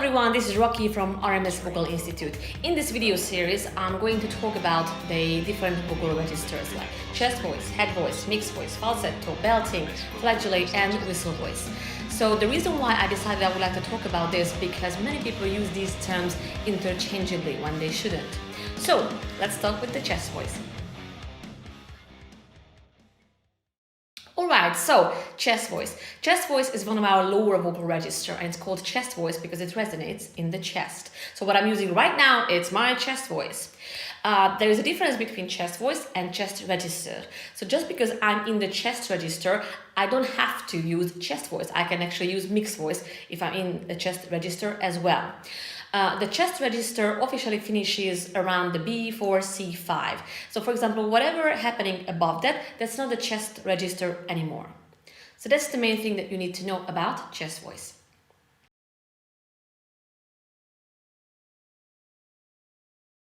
everyone, this is Rocky from RMS Vocal Institute. In this video series, I'm going to talk about the different vocal registers like chest voice, head voice, mixed voice, falsetto, belting, flageolate, and whistle voice. So the reason why I decided I would like to talk about this because many people use these terms interchangeably when they shouldn't. So let's start with the chest voice. Alright, so chest voice. Chest voice is one of our lower vocal register and it's called chest voice because it resonates in the chest. So what I'm using right now, it's my chest voice. There is a difference between chest voice and chest register. So just because I'm in the chest register, I don't have to use chest voice. I can actually use mixed voice if I'm in the chest register as well. The chest register officially finishes around the B4, C5. So for example, whatever happening above that, that's not the chest register anymore. So that's the main thing that you need to know about chest voice.